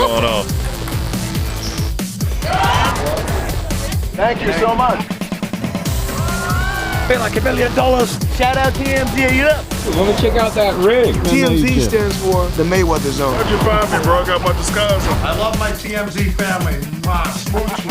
going on. Thank you so much. Feel like $1 million. Shout out TMZ, you up? Let me check out that rig. TMZ stands for the Mayweather Zone. How'd you find me, bro? I got my disguise on. I love my TMZ family. Smooch.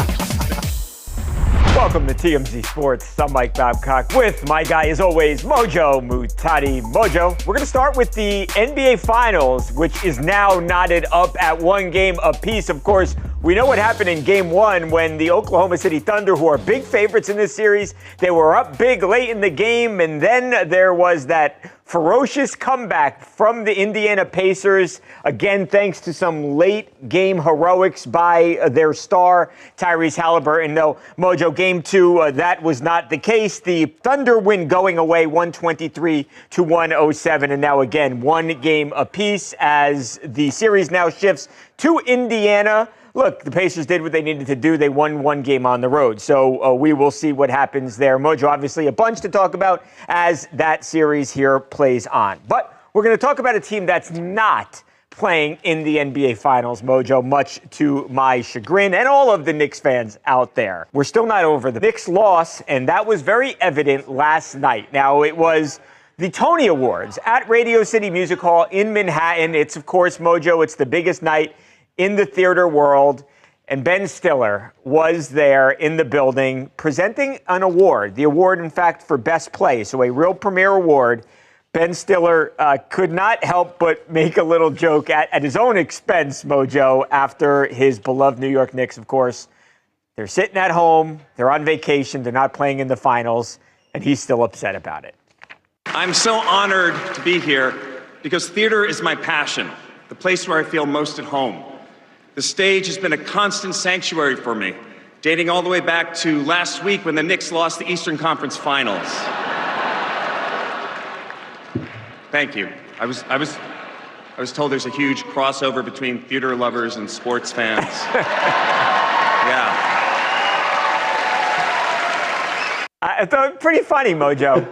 Welcome to TMZ Sports. I'm Mike Babcock with my guy, as always, Mojo Muhtadi. Mojo, we're going to start with the NBA Finals, which is now knotted up at one game apiece. Of course, we know what happened in Game 1 when the Oklahoma City Thunder, who are big favorites in this series, they were up big late in the game, and then there was that ferocious comeback from the Indiana Pacers, again thanks to some late game heroics by their star, Tyrese Halliburton. No, Mojo, Game 2, that was not the case. The Thunder win going away 123-107, and now again, one game apiece as the series now shifts to Indiana. Look, the Pacers did what they needed to do. They won one game on the road. So we will see what happens there. Mojo, obviously a bunch to talk about as that series here plays on. But we're going to talk about a team that's not playing in the NBA Finals, Mojo, much to my chagrin and all of the Knicks fans out there. We're still not over the Knicks loss, and that was very evident last night. Now, it was the Tony Awards at Radio City Music Hall in Manhattan. It's, of course, Mojo, it's the biggest night in the theater world, and Ben Stiller was there in the building presenting an award, the award, in fact, for Best Play, so a real premier award. Ben Stiller could not help but make a little joke at his own expense, Mojo, after his beloved New York Knicks, of course. They're sitting at home, they're on vacation, they're not playing in the finals, and he's still upset about it. I'm so honored to be here because theater is my passion, the place where I feel most at home. The stage has been a constant sanctuary for me, dating all the way back to last week when the Knicks lost the Eastern Conference Finals. Thank you. I was told there's a huge crossover between theater lovers and sports fans. Yeah. I thought pretty funny, Mojo.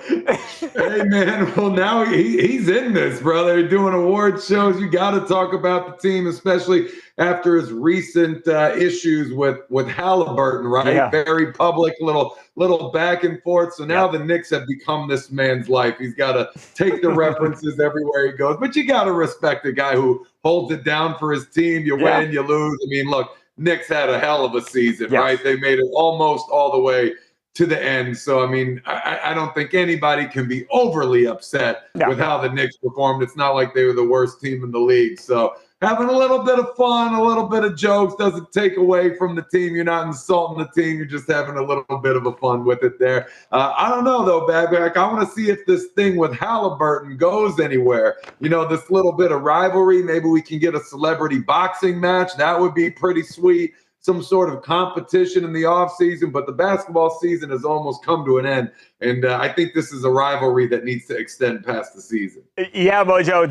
Hey, man. Well, now he's in this, brother. Doing award shows. You got to talk about the team, especially after his recent issues with Halliburton, right? Yeah. Very public, little back and forth. So now the Knicks have become this man's life. He's got to take the references everywhere he goes. But you got to respect a guy who holds it down for his team. You win, you lose. I mean, look, Knicks had a hell of a season, right? They made it almost all the way to the end. So, I mean, I don't think anybody can be overly upset with how the Knicks performed. It's not like they were the worst team in the league. So having a little bit of fun, a little bit of jokes doesn't take away from the team. You're not insulting the team. You're just having a little bit of a fun with it there. I don't know, though, Babcock. I want to see if this thing with Halliburton goes anywhere. You know, this little bit of rivalry. Maybe we can get a celebrity boxing match. That would be pretty sweet. Some sort of competition in the offseason, but the basketball season has almost come to an end. And I think this is a rivalry that needs to extend past the season. Yeah, Mojo,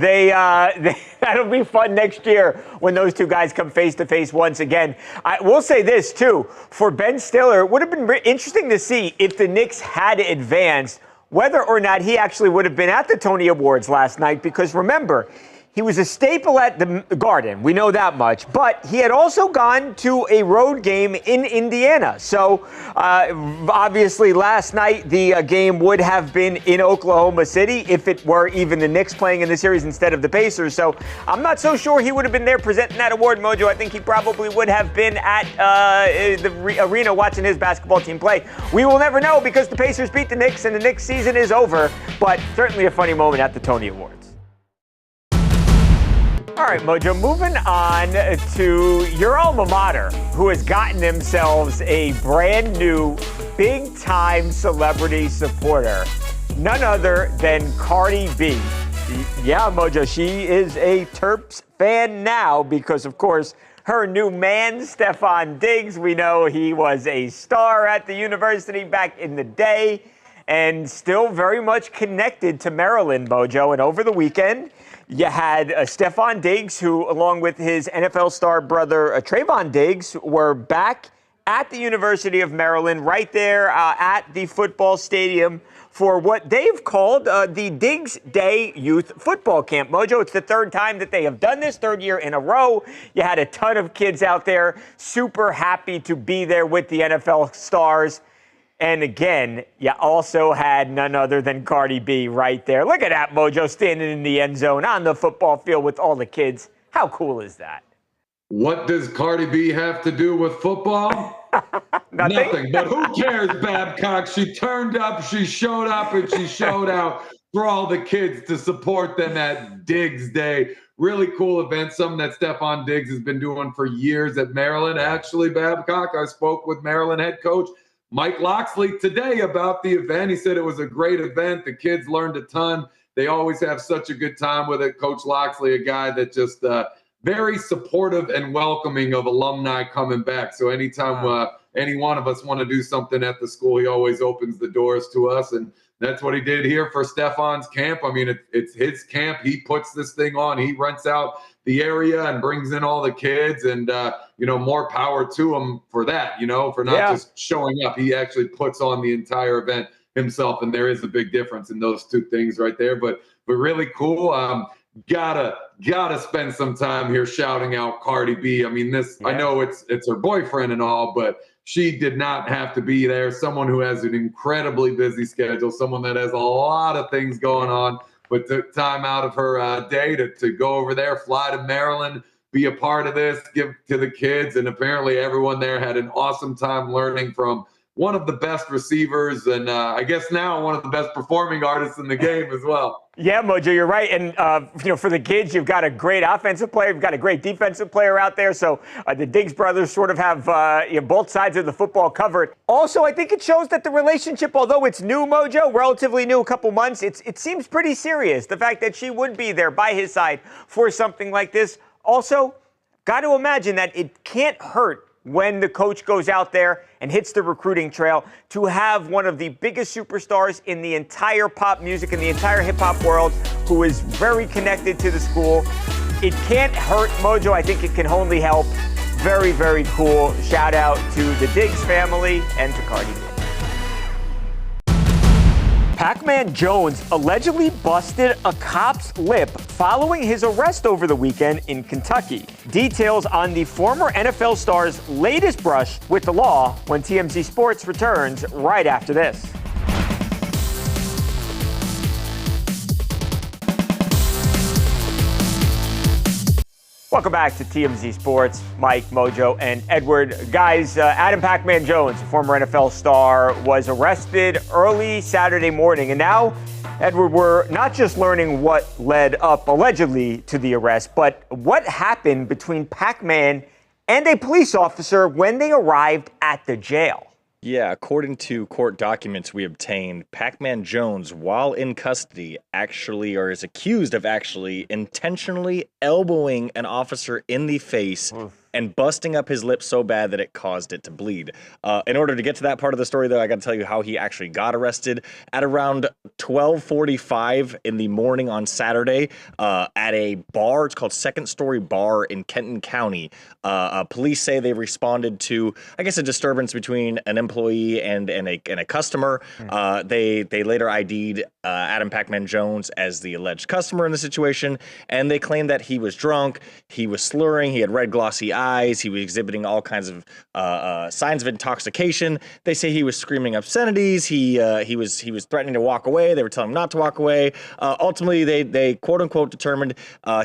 that'll be fun next year when those two guys come face-to-face once again. I will say this, too. For Ben Stiller, it would have been interesting to see if the Knicks had advanced, whether or not he actually would have been at the Tony Awards last night, because remember, he was a staple at the Garden. We know that much. But he had also gone to a road game in Indiana. So, obviously, last night, the game would have been in Oklahoma City if it were even the Knicks playing in the series instead of the Pacers. So, I'm not so sure he would have been there presenting that award, Mojo. I think he probably would have been at the arena watching his basketball team play. We will never know because the Pacers beat the Knicks and the Knicks season is over. But certainly a funny moment at the Tony Awards. All right, Mojo, moving on to your alma mater, who has gotten themselves a brand new big-time celebrity supporter. None other than Cardi B. Yeah, Mojo, she is a Terps fan now because, of course, her new man, Stefon Diggs, we know he was a star at the university back in the day and still very much connected to Maryland, Mojo. And over the weekend, you had Stefon Diggs, who, along with his NFL star brother Trayvon Diggs, were back at the University of Maryland, right there at the football stadium for what they've called the Diggs Day Youth Football Camp. Mojo, it's the third time that they have done this, third year in a row. You had a ton of kids out there, super happy to be there with the NFL stars. And again, you also had none other than Cardi B right there. Look at that, Mojo, standing in the end zone on the football field with all the kids. How cool is that? What does Cardi B have to do with football? Nothing. But who cares, Babcock? She turned up, she showed up, and she showed out for all the kids to support them at Diggs Day. Really cool event, something that Stefon Diggs has been doing for years at Maryland. Actually, Babcock, I spoke with Maryland head coach Mike Locksley today about the event. He said it was a great event. The kids learned a ton. They always have such a good time with it. Coach Locksley, a guy that just very supportive and welcoming of alumni coming back. So anytime any one of us want to do something at the school, he always opens the doors to us. And that's what he did here for Stefon's camp. I mean, it's his camp. He puts this thing on. He rents out the area and brings in all the kids. And, more power to him for that, for not just showing up. He actually puts on the entire event himself. And there is a big difference in those two things right there. But really cool. Gotta spend some time here shouting out Cardi B. I mean, I know it's her boyfriend and all, but she did not have to be there. Someone who has an incredibly busy schedule, someone that has a lot of things going on, but took time out of her day to go over there, fly to Maryland, be a part of this, give to the kids. And apparently everyone there had an awesome time learning from one of the best receivers and I guess now one of the best performing artists in the game as well. Yeah, Mojo, you're right. And, for the kids, you've got a great offensive player. You've got a great defensive player out there. So the Diggs brothers sort of have both sides of the football covered. Also, I think it shows that the relationship, although it's new, Mojo, relatively new, a couple months, it seems pretty serious. The fact that she would be there by his side for something like this. Also, got to imagine that it can't hurt when the coach goes out there and hits the recruiting trail to have one of the biggest superstars in the entire pop music and the entire hip-hop world who is very connected to the school. It can't hurt, Mojo. I think it can only help. Very, very cool. Shout out to the Diggs family and to Cardi B. PacMan Jones allegedly busted a cop's lip following his arrest over the weekend in Kentucky. Details on the former NFL star's latest brush with the law when TMZ Sports returns right after this. Welcome back to TMZ Sports. Mike, Mojo, and Edward. Guys, Adam PacMan Jones, a former NFL star, was arrested early Saturday morning. And now, Edward, we're not just learning what led up allegedly to the arrest, but what happened between PacMan and a police officer when they arrived at the jail. Yeah, according to court documents we obtained, PacMan Jones, while in custody, is accused of intentionally elbowing an officer in the face and busting up his lip so bad that it caused it to bleed. In order to get to that part of the story, though, I got to tell you how he actually got arrested. At around 12:45 in the morning on Saturday, at a bar, it's called Second Story Bar in Kenton County. Police say they responded to, I guess, a disturbance between an employee and a customer. They later ID'd Adam PacMan Jones as the alleged customer in the situation, and they claimed that he was drunk, he was slurring, he had red glossy eyes, he was exhibiting all kinds of signs of intoxication. They say he was screaming obscenities. He was threatening to walk away. They were telling him not to walk away. Ultimately, they quote unquote determined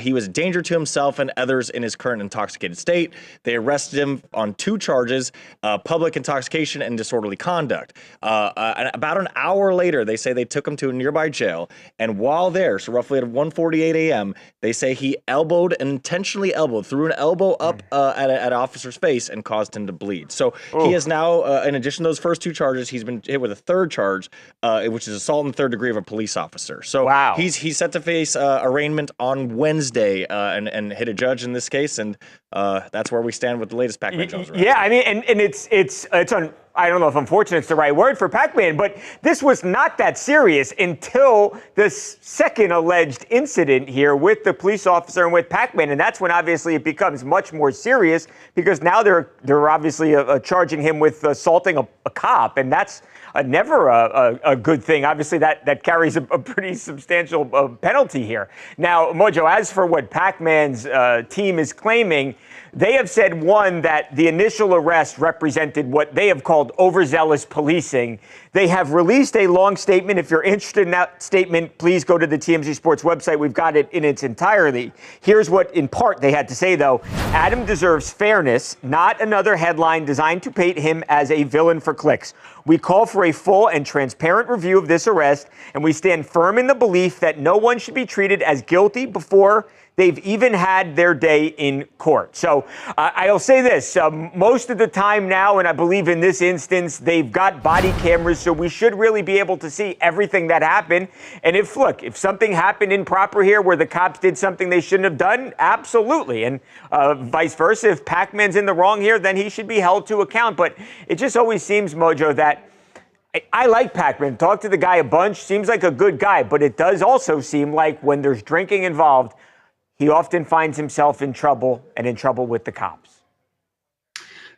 he was a danger to himself and others in his current intoxicated state. They arrested him on 2 charges: public intoxication and disorderly conduct. About an hour later, they say they took him to a nearby jail, and while there, so roughly at 1:48 a.m., they say he intentionally elbowed, threw an elbow up at an officer's face and caused him to bleed. So he is now, in addition to those first 2 charges, he's been hit with a 3rd charge, which is assault in the 3rd degree of a police officer. So he's set to face arraignment on Wednesday and hit a judge in this case, and that's where we stand with the latest PacMan Jones arrest. Yeah, I mean, and it's I don't know if unfortunate is the right word for PacMan, but this was not that serious until this second alleged incident here with the police officer and with PacMan. And that's when obviously it becomes much more serious, because now they're obviously charging him with assaulting a cop. And that's never a good thing. Obviously, that carries a pretty substantial penalty here. Now, Mojo, as for what PacMan's team is claiming, they have said, one, that the initial arrest represented what they have called overzealous policing. They have released a long statement. If you're interested in that statement, please go to the TMZ Sports website. We've got it in its entirety. Here's what, in part, they had to say, though. Adam deserves fairness, not another headline designed to paint him as a villain for clicks. We call for a full and transparent review of this arrest, and we stand firm in the belief that no one should be treated as guilty before they've even had their day in court. So I'll say this, most of the time now, and I believe in this instance, they've got body cameras, so we should really be able to see everything that happened. And if something happened improper here where the cops did something they shouldn't have done, absolutely. And vice versa, if PacMan's in the wrong here, then he should be held to account. But it just always seems, Mojo, that I like PacMan. Talked to the guy a bunch, seems like a good guy, but it does also seem like when there's drinking involved, he often finds himself in trouble, and in trouble with the cops.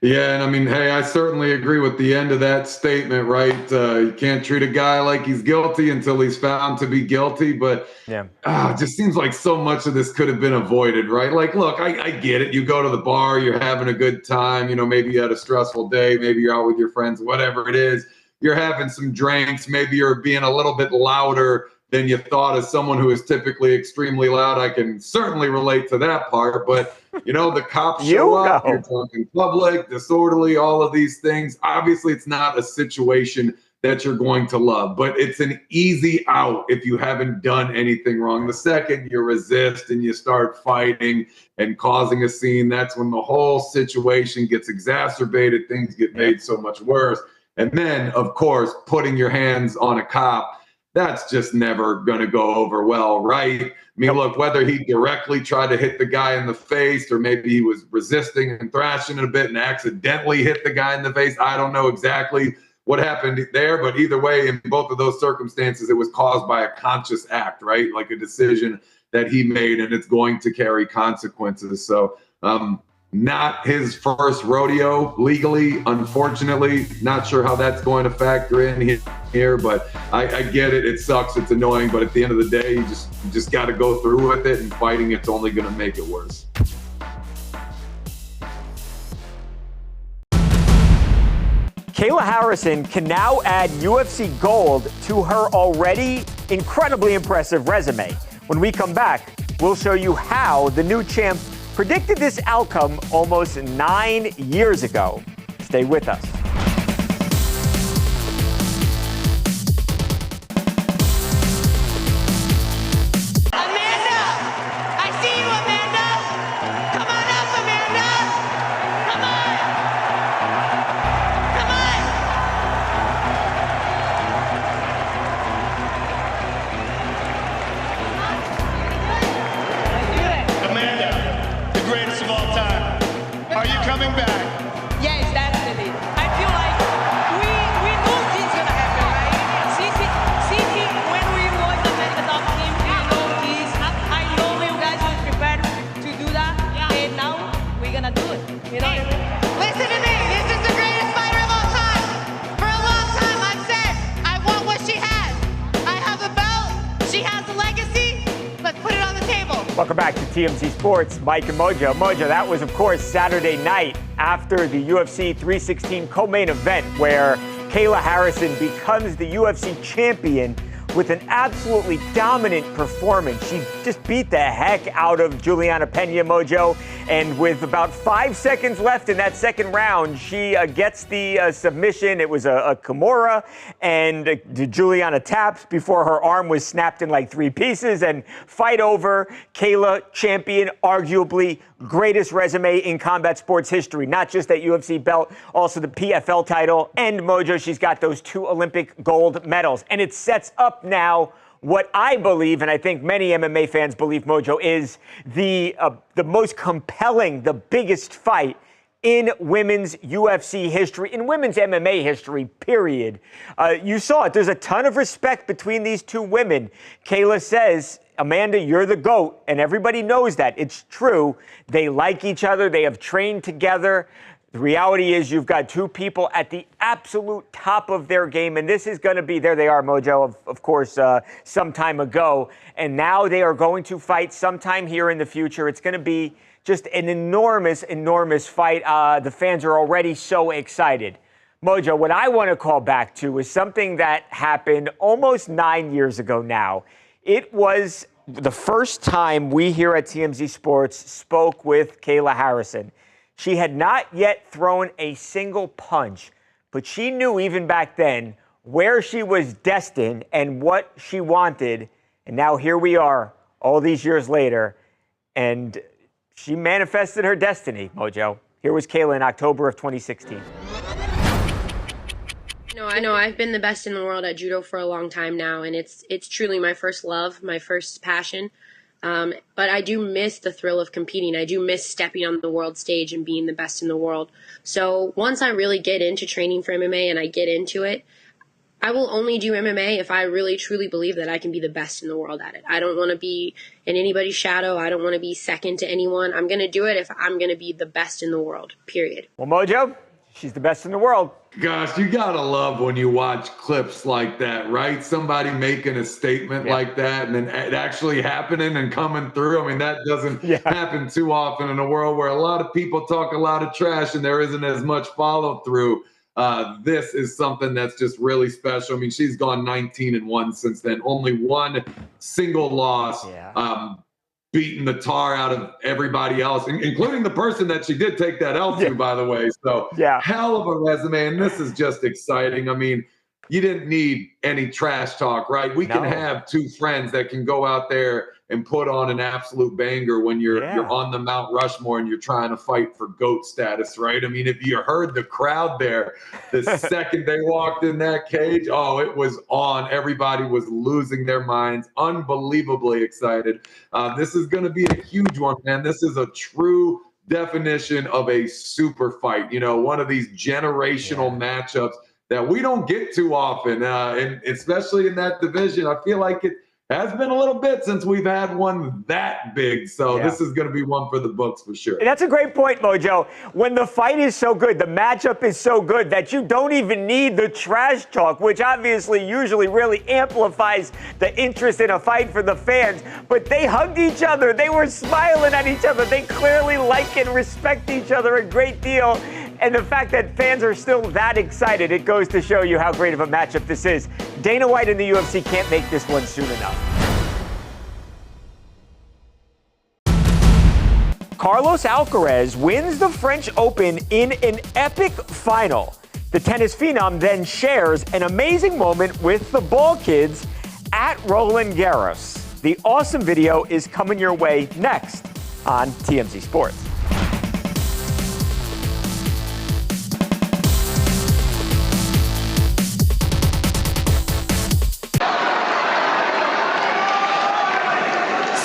Yeah, and I mean, hey, I certainly agree with the end of that statement, right? You can't treat a guy like he's guilty until he's found to be guilty. But yeah, it just seems like so much of this could have been avoided, right? Like, look, I get it. You go to the bar, you're having a good time. You know, maybe you had a stressful day. Maybe you're out with your friends, whatever it is. You're having some drinks. Maybe you're being a little bit louder than you thought. As someone who is typically extremely loud, I can certainly relate to that part. But, you know, the cops show up, you're drunk in public, disorderly, all of these things. Obviously, it's not a situation that you're going to love, but it's an easy out if you haven't done anything wrong. The second you resist and you start fighting and causing a scene, that's when the whole situation gets exacerbated. Things get made so much worse. And then, of course, putting your hands on a cop, that's just never going to go over well, right? I mean, look, whether he directly tried to hit the guy in the face or maybe he was resisting and thrashing it a bit and accidentally hit the guy in the face, I don't know exactly what happened there. But either way, in both of those circumstances, it was caused by a conscious act, right? Like a decision that he made, and it's going to carry consequences. So, not his first rodeo legally, unfortunately. Not sure how that's going to factor in here, but I get it. It sucks. It's annoying. But at the end of the day, you just got to go through with it, and fighting it's only going to make it worse. Kayla Harrison can now add UFC gold to her already incredibly impressive resume. When we come back, we'll show you how the new champ predicted this outcome almost 9 years ago. Stay with us. Amanda! I see you, Amanda! Come on up, Amanda! Come on! Come on! Amanda, the greatest of all time. Are you coming back? Yes, definitely. I feel like we knew this is gonna happen, right? Since when we was America top team, we know this. I know you guys were prepared to do that, and now we're gonna do it. You know? Listen to me. This is the greatest fighter of all time. For a long time, I've said I want what she has. I have the belt. She has the legacy. Let's put it on the table. Welcome back to TMZ Sports, Mike and Mojo. Mojo, that was, of course, Saturday night after the UFC 316 co-main event where Kayla Harrison becomes the UFC champion with an absolutely dominant performance. She just beat the heck out of Juliana Pena, Mojo, and with about 5 seconds left in that second round, she gets the submission. It was a Kimura, and Juliana taps before her arm was snapped in like 3 pieces, and fight over. Kayla, champion, arguably greatest resume in combat sports history. Not just that UFC belt, also the PFL title, and Mojo, she's got those 2 Olympic gold medals. And it sets up now what I believe, and I think many MMA fans believe, Mojo, is the most compelling, the biggest fight in women's UFC history, in women's MMA history, period. You saw it. There's a ton of respect between these two women. Kayla says, Amanda, you're the GOAT, and everybody knows that. It's true. They like each other. They have trained together. The reality is you've got two people at the absolute top of their game, and this is going to be, there they are, Mojo, of course, some time ago, and now they are going to fight sometime here in the future. It's going to be just an enormous, enormous fight. The fans are already so excited. Mojo, what I want to call back to is something that happened almost 9 years ago now. It was the first time we here at TMZ Sports spoke with Kayla Harrison. She had not yet thrown a single punch, but she knew even back then where she was destined and what she wanted. And now here we are all these years later, and she manifested her destiny, Mojo. Here was Kayla in October of 2016. I know I've been the best in the world at judo for a long time now, and it's truly my first love, my first passion. But I do miss the thrill of competing. I do miss stepping on the world stage and being the best in the world. So once I really get into training for MMA and I get into it, I will only do MMA if I really truly believe that I can be the best in the world at it. I don't want to be in anybody's shadow. I don't want to be second to anyone. I'm going to do it if I'm going to be the best in the world, period. Well, Mojo, she's the best in the world. Gosh, you gotta love when you watch clips like that, right? Somebody making a statement like that and then it actually happening and coming through. I mean, that doesn't happen too often in a world where a lot of people talk a lot of trash and there isn't as much follow through. This is something that's just really special. I mean, she's gone 19-1 since then. Only one single loss. Beating the tar out of everybody else, including the person that she did take that L to, by the way. So hell of a resume, and this is just exciting. I mean, you didn't need any trash talk, right? We can have two friends that can go out there and put on an absolute banger when you're on the Mount Rushmore and you're trying to fight for GOAT status, right? I mean, if you heard the crowd there, the second they walked in that cage, oh, it was on. Everybody was losing their minds, unbelievably excited. This is going to be a huge one, man. This is a true definition of a super fight. You know, one of these generational matchups that we don't get too often, and especially in that division. I feel like it has been a little bit since we've had one that big, so this is going to be one for the books for sure. That's a great point, Mojo. When the fight is so good, the matchup is so good that you don't even need the trash talk, which obviously usually really amplifies the interest in a fight for the fans. But they hugged each other. They were smiling at each other. They clearly like and respect each other a great deal. And the fact that fans are still that excited, it goes to show you how great of a matchup this is. Dana White and the UFC can't make this one soon enough. Carlos Alcarez wins the French Open in an epic final. The tennis phenom then shares an amazing moment with the ball kids at Roland Garros. The awesome video is coming your way next on TMZ Sports.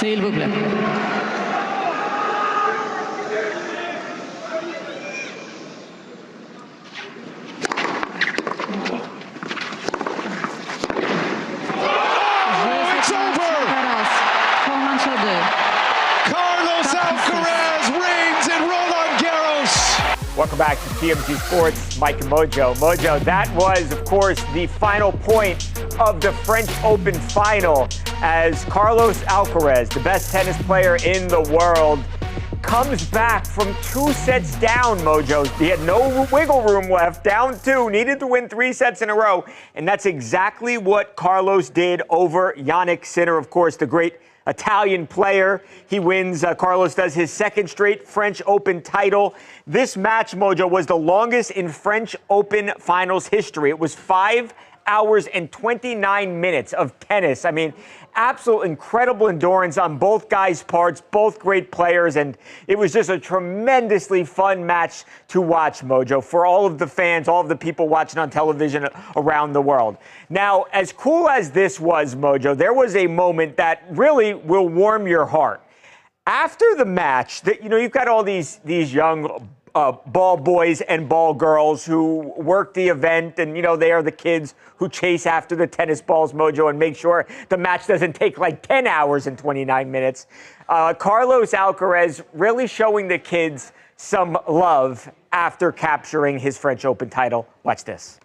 S'il vous plaît. It's over! Carlos Alcarez reigns in Roland Garros. Welcome back to TMZ Sports, Mike and Mojo. Mojo, that was, of course, the final point of the French Open final as Carlos Alcarez, the best tennis player in the world, comes back from 2 sets down, Mojo. He had no wiggle room left, down 2, needed to win 3 sets in a row, and that's exactly what Carlos did over Jannik Sinner, of course, the great Italian player. He wins, Carlos does his 2nd straight French Open title. This match, Mojo, was the longest in French Open finals history. It was 5 hours and 29 minutes of tennis. I mean, absolute incredible endurance on both guys' parts, both great players, and it was just a tremendously fun match to watch, Mojo, for all of the fans, all of the people watching on television around the world. Now, as cool as this was, Mojo, there was a moment that really will warm your heart. After the match, you've got all these young ball boys and ball girls who work the event, and they are the kids who chase after the tennis balls, Mojo, and make sure the match doesn't take like 10 hours and 29 minutes. Carlos Alcarez really showing the kids some love after capturing his French Open title. Watch this.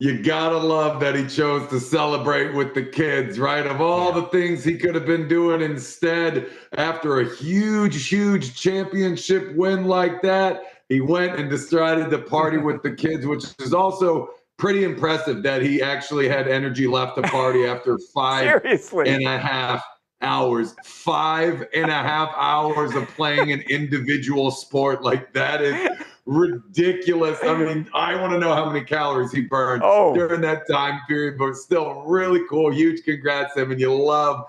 You gotta love that he chose to celebrate with the kids, right? Of all the things he could have been doing instead, after a huge championship win like that, he went and decided to party with the kids, which is also pretty impressive that he actually had energy left to party after 5.5 hours. 5.5 hours of playing an individual sport. Like, that is ridiculous. I mean, I want to know how many calories he burned during that time period, but still really cool. Huge congrats to him, and you love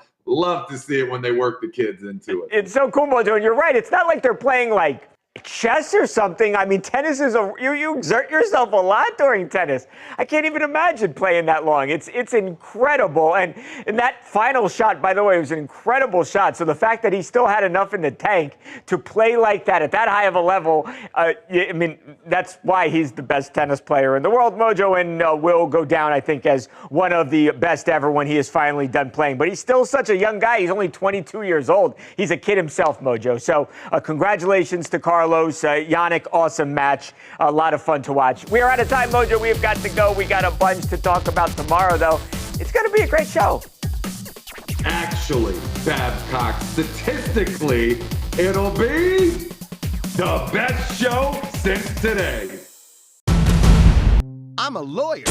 to see it when they work the kids into it. It's so cool, Mojo, and you're right. It's not like they're playing like chess or something. I mean, tennis is you exert yourself a lot during tennis. I can't even imagine playing that long. It's incredible. And that final shot, by the way, was an incredible shot. So the fact that he still had enough in the tank to play like that at that high of a level, I mean, that's why he's the best tennis player in the world, Mojo, and will go down, I think, as one of the best ever when he is finally done playing. But he's still such a young guy. He's only 22 years old. He's a kid himself, Mojo. So congratulations to Carlos. Yannick, awesome match. A lot of fun to watch. We are out of time, Mojo. We have got to go. We got a bunch to talk about tomorrow, though. It's going to be a great show. Actually, Babcock, statistically, it'll be the best show since today. I'm a lawyer.